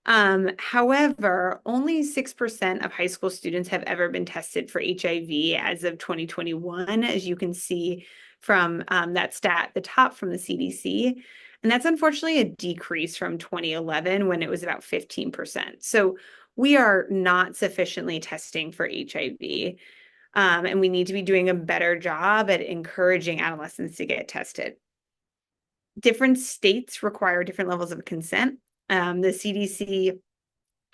However, only 6% of high school students have ever been tested for HIV as of 2021, as you can see from that stat at the top from the CDC. And that's unfortunately a decrease from 2011 when it was about 15%. So we are not sufficiently testing for HIV. And we need to be doing a better job at encouraging adolescents to get tested. Different states require different levels of consent. The CDC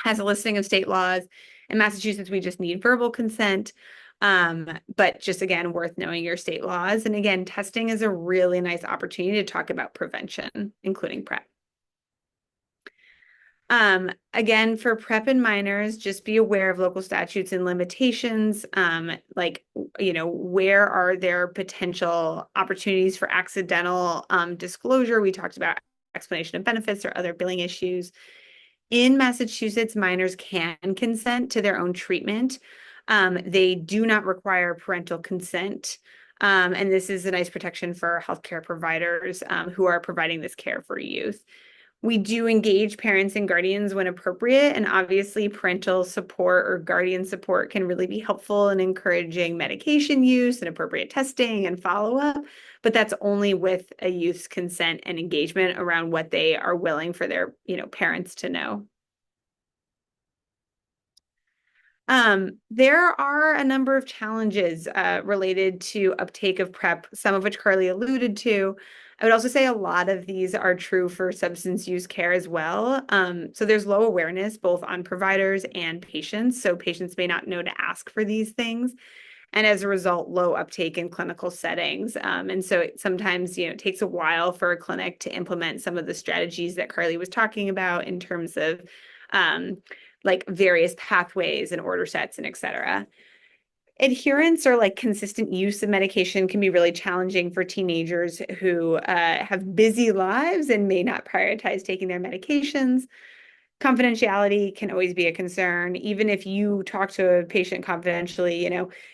has a listing of state laws. In Massachusetts, we just need verbal consent. But just, again, worth knowing your state laws. And again, testing is a really nice opportunity to talk about prevention, including PrEP. Again, for PrEP and minors, just be aware of local statutes and limitations. Where are there potential opportunities for accidental disclosure? We talked about explanation of benefits or other billing issues. In Massachusetts, minors can consent to their own treatment. They do not require parental consent. And this is a nice protection for healthcare providers who are providing this care for youth. We do engage parents and guardians when appropriate, and obviously parental support or guardian support can really be helpful in encouraging medication use and appropriate testing and follow-up, but that's only with a youth's consent and engagement around what they are willing for their, parents to know. There are a number of challenges related to uptake of PrEP, some of which Carly alluded to. I would also say a lot of these are true for substance use care as well. So there's low awareness both on providers and patients. So patients may not know to ask for these things. And as a result, low uptake in clinical settings. And so it sometimes, it takes a while for a clinic to implement some of the strategies that Carly was talking about in terms of various pathways and order sets and et cetera. Adherence or consistent use of medication can be really challenging for teenagers who have busy lives and may not prioritize taking their medications. Confidentiality can always be a concern. Even if you talk to a patient confidentially,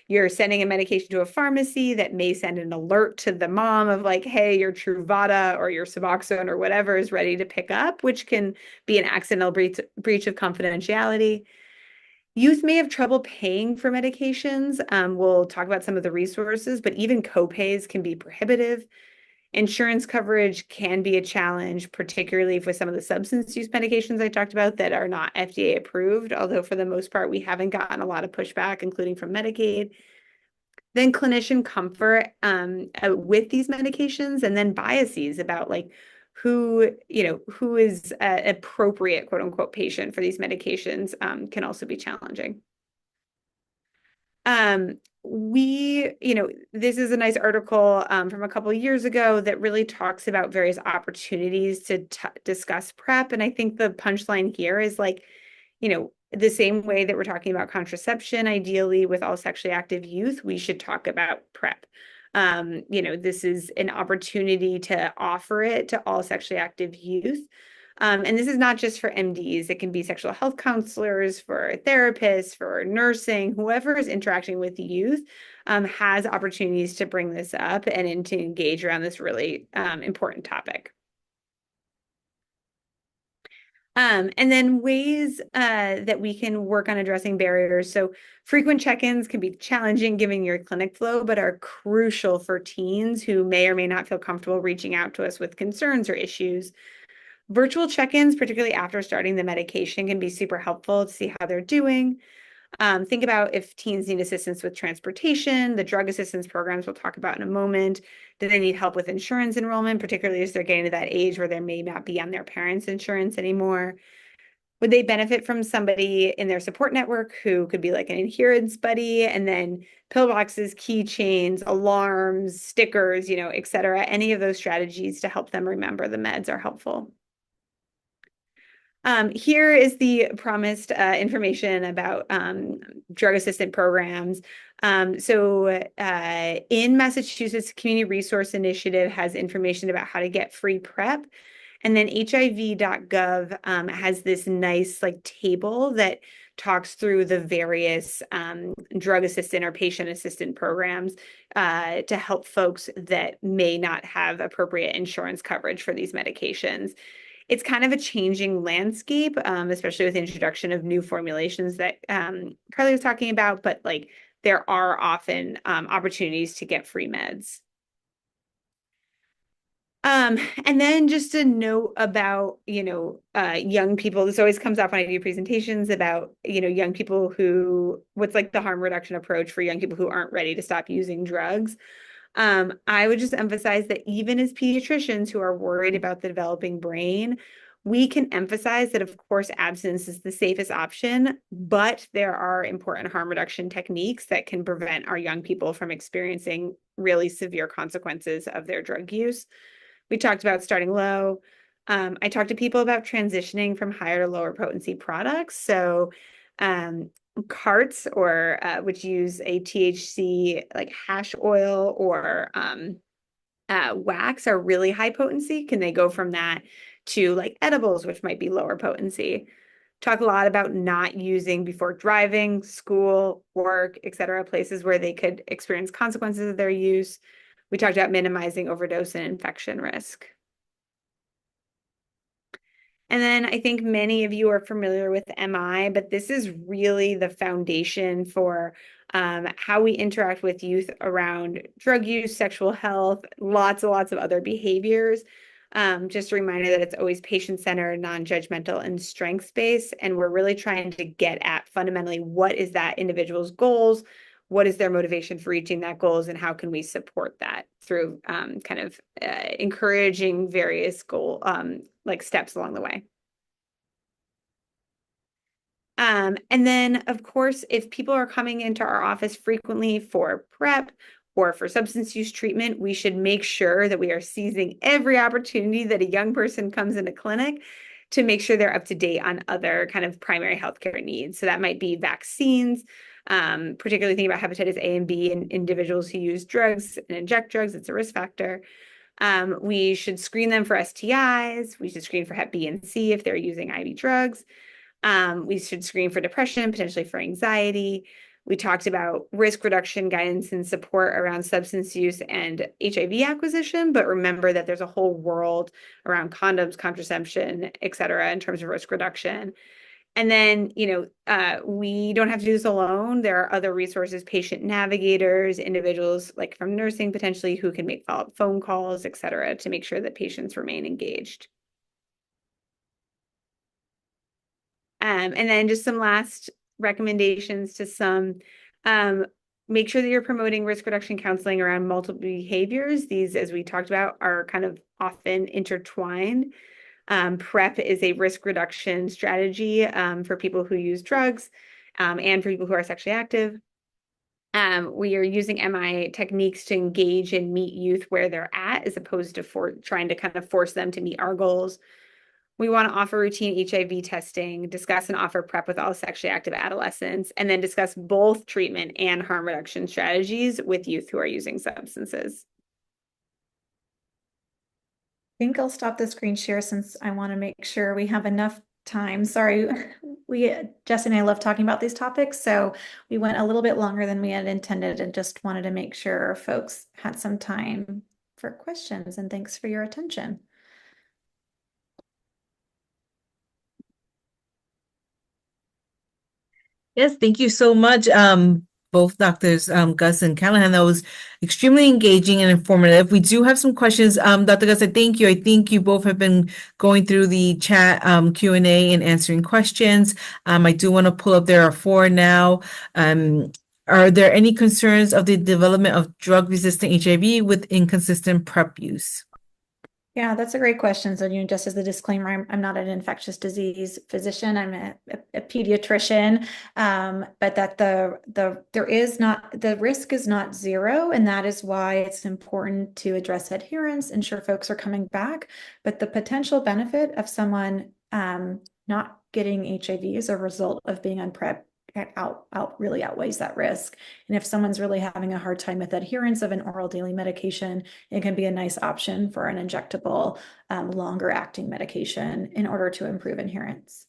you're sending a medication to a pharmacy that may send an alert to the mom of hey, your Truvada or your Suboxone or whatever is ready to pick up, which can be an accidental breach of confidentiality. Youth may have trouble paying for medications. We'll talk about some of the resources, but even copays can be prohibitive. Insurance coverage can be a challenge, particularly with some of the substance use medications I talked about that are not FDA approved, although for the most part, we haven't gotten a lot of pushback, including from Medicaid. Then clinician comfort with these medications, and then biases about like who is an appropriate quote unquote patient for these medications can also be challenging. This is a nice article from a couple of years ago that really talks about various opportunities to discuss PrEP. And I think the punchline here is like, the same way that we're talking about contraception, ideally with all sexually active youth, we should talk about PrEP. This is an opportunity to offer it to all sexually active youth. And this is not just for MDs. It can be sexual health counselors, for therapists, for nursing, whoever is interacting with youth has opportunities to bring this up and to engage around this really important topic. And then ways that we can work on addressing barriers. So frequent check-ins can be challenging given your clinic flow, but are crucial for teens who may or may not feel comfortable reaching out to us with concerns or issues. Virtual check-ins, particularly after starting the medication, can be super helpful to see how they're doing. Think about if teens need assistance with transportation, the drug assistance programs we'll talk about in a moment. Do they need help with insurance enrollment, particularly as they're getting to that age where they may not be on their parents' insurance anymore? Would they benefit from somebody in their support network who could be like an adherence buddy, and then pillboxes, keychains, alarms, stickers, et cetera? Any of those strategies to help them remember the meds are helpful. Here is the promised information about drug assistant programs. In Massachusetts, Community Resource Initiative has information about how to get free PrEP. And then HIV.gov has this nice table that talks through the various drug assistant or patient assistant programs to help folks that may not have appropriate insurance coverage for these medications. It's kind of a changing landscape, especially with the introduction of new formulations that Carly was talking about, but there are often opportunities to get free meds. And then just a note about, young people. This always comes up when I do presentations about, young people what's the harm reduction approach for young people who aren't ready to stop using drugs. I would just emphasize that even as pediatricians who are worried about the developing brain, we can emphasize that, of course, abstinence is the safest option, but there are important harm reduction techniques that can prevent our young people from experiencing really severe consequences of their drug use. We talked about starting low. I talked to people about transitioning from higher to lower potency products. So carts which use a THC hash oil or wax are really high potency. Can they go from that to edibles, which might be lower potency? Talk a lot about not using before driving, school, work, etc., places where they could experience consequences of their use. We talked about minimizing overdose and infection risk. And then I think many of you are familiar with MI, but this is really the foundation for how we interact with youth around drug use, sexual health, lots and lots of other behaviors. Just a reminder that it's always patient-centered, non-judgmental, and strengths-based. And we're really trying to get at fundamentally what is that individual's goals, what is their motivation for reaching that goals, and how can we support that through encouraging various goal steps along the way. And then, of course, if people are coming into our office frequently for PrEP or for substance use treatment, we should make sure that we are seizing every opportunity that a young person comes into clinic to make sure they're up to date on other kind of primary healthcare needs. So that might be vaccines, particularly thinking about hepatitis A and B in individuals who use drugs and inject drugs. It's a risk factor. We should screen them for STIs. We should screen for Hep B and C if they're using IV drugs. We should screen for depression, potentially for anxiety. We talked about risk reduction guidance and support around substance use and HIV acquisition, but remember that there's a whole world around condoms, contraception, et cetera, in terms of risk reduction. And then, we don't have to do this alone. There are other resources, patient navigators, individuals like from nursing potentially who can make follow-up phone calls, et cetera, to make sure that patients remain engaged. And then just some last recommendations to some, make sure that you're promoting risk reduction counseling around multiple behaviors. These, as we talked about, are kind of often intertwined. PrEP is a risk reduction strategy for people who use drugs and for people who are sexually active. We are using MI techniques to engage and meet youth where they're at, as opposed to trying to kind of force them to meet our goals. We want to offer routine HIV testing, discuss and offer PrEP with all sexually active adolescents, and then discuss both treatment and harm reduction strategies with youth who are using substances. I think I'll stop the screen share since I want to make sure we have enough time. Sorry, Jesse and I love talking about these topics, so we went a little bit longer than we had intended and just wanted to make sure folks had some time for questions, and thanks for your attention. Yes, thank you so much, both Doctors Gus and Callahan. That was extremely engaging and informative. We do have some questions. Dr. Gus, I thank you. I think you both have been going through the chat Q&A and answering questions. I do want to pull up, there are 4 now. Are there any concerns of the development of drug-resistant HIV with inconsistent PrEP use? Yeah, that's a great question. So, just as a disclaimer, I'm not an infectious disease physician. I'm a pediatrician, but that the risk is not zero, and that is why it's important to address adherence, ensure folks are coming back. But the potential benefit of someone not getting HIV as a result of being on PrEP really outweighs that risk. And if someone's really having a hard time with adherence of an oral daily medication, it can be a nice option for an injectable, longer acting medication in order to improve adherence.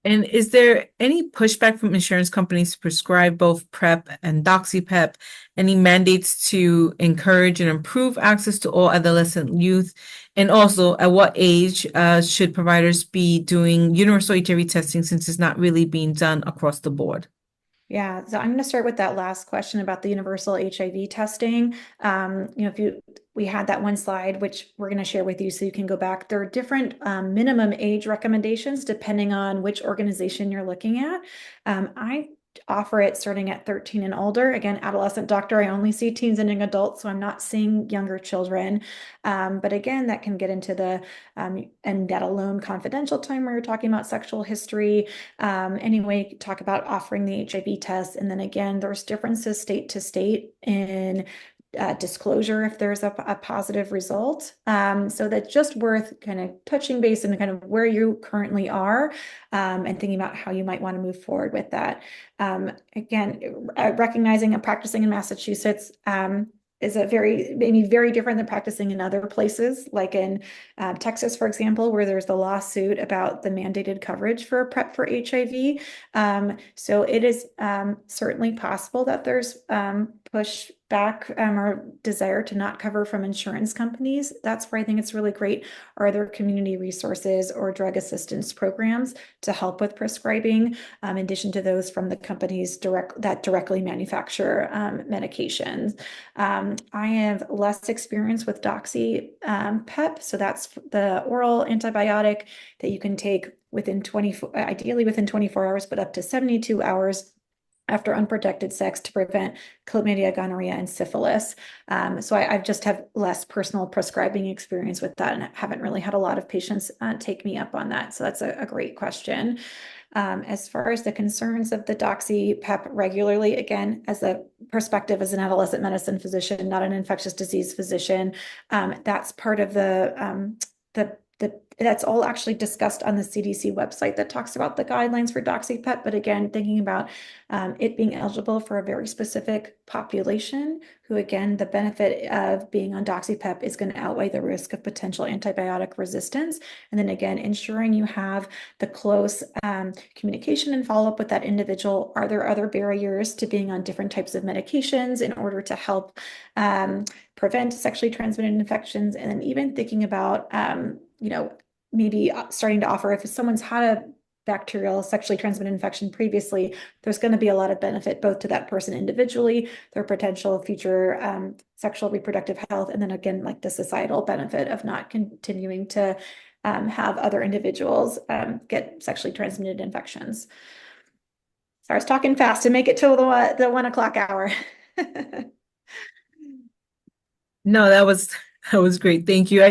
And is there any pushback from insurance companies to prescribe both PrEP and DoxyPEP? Any mandates to encourage and improve access to all adolescent youth? And also, at what age should providers be doing universal HIV testing, since it's not really being done across the board? Yeah, so I'm going to start with that last question about the universal HIV testing. We had that one slide, which we're going to share with you so you can go back. There are different minimum age recommendations depending on which organization you're looking at. I offer it starting at 13 and older. Again, adolescent doctor, I only see teens and young adults, so I'm not seeing younger children. But again, that can get into the and that alone confidential time where you're talking about sexual history. Anyway, talk about offering the HIV test. And then again, there's differences state to state in disclosure if there's a positive result. So that's just worth kind of touching base and kind of where you currently are and thinking about how you might want to move forward with that. Again, recognizing and practicing in Massachusetts is maybe very different than practicing in other places, like in Texas, for example, where there's the lawsuit about the mandated coverage for PrEP for HIV. So it is certainly possible that there's pushback or desire to not cover from insurance companies. That's where I think it's really great. Are there community resources or drug assistance programs to help with prescribing, in addition to those from the companies that directly manufacture medications? I have less experience with DoxyPEP, so that's the oral antibiotic that you can take ideally within 24 hours, but up to 72 hours after unprotected sex to prevent chlamydia, gonorrhea, and syphilis. So I just have less personal prescribing experience with that, and haven't really had a lot of patients take me up on that. So that's a great question. As far as the concerns of the DoxyPEP regularly, again, as a perspective as an adolescent medicine physician, not an infectious disease physician, that's part of that's all actually discussed on the CDC website that talks about the guidelines for DoxyPEP. But again, thinking about it being eligible for a very specific population who, again, the benefit of being on DoxyPEP is going to outweigh the risk of potential antibiotic resistance. And then again, ensuring you have the close communication and follow-up with that individual. Are there other barriers to being on different types of medications in order to help prevent sexually transmitted infections? And then even thinking about maybe starting to offer, if someone's had a bacterial sexually transmitted infection previously, there's going to be a lot of benefit both to that person individually, their potential future sexual reproductive health, and then again, like the societal benefit of not continuing to have other individuals get sexually transmitted infections. So I was talking fast to make it till the 1 o'clock hour. No, that was great. Thank you.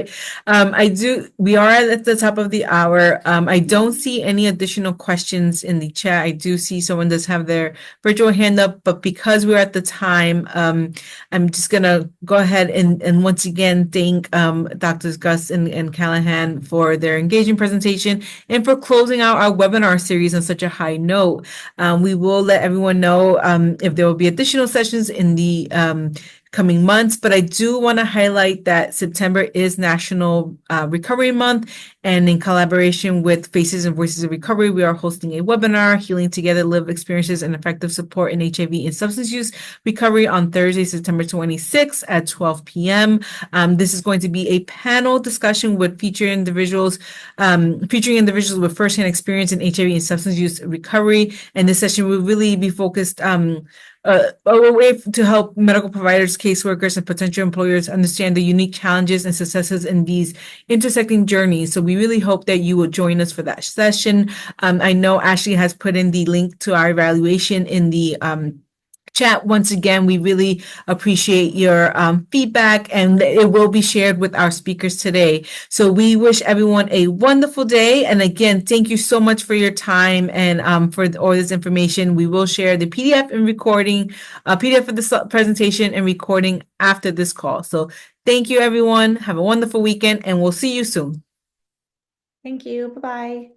We are at the top of the hour. I don't see any additional questions in the chat. I do see someone does have their virtual hand up, but because we're at the time, I'm just gonna go ahead and once again thank Drs. Gus and Callahan for their engaging presentation and for closing out our webinar series on such a high note. We will let everyone know if there will be additional sessions in the coming months, but I do want to highlight that September is National Recovery Month, and in collaboration with Faces and Voices of Recovery, we are hosting a webinar, Healing Together, Lived Experiences and Effective Support in HIV and Substance Use Recovery, on Thursday, September 26th at 12 p.m. This is going to be a panel discussion with featuring individuals with firsthand experience in HIV and substance use recovery, and this session will really be focused a way to help medical providers, caseworkers, and potential employers understand the unique challenges and successes in these intersecting journeys. So we really hope that you will join us for that session. I know Ashley has put in the link to our evaluation in the chat. Once again, we really appreciate your feedback, and it will be shared with our speakers today. So we wish everyone a wonderful day. And again, thank you so much for your time and for all this information. We will share the PDF and recording, PDF for the presentation and recording after this call. So thank you, everyone. Have a wonderful weekend, and we'll see you soon. Thank you. Bye-bye.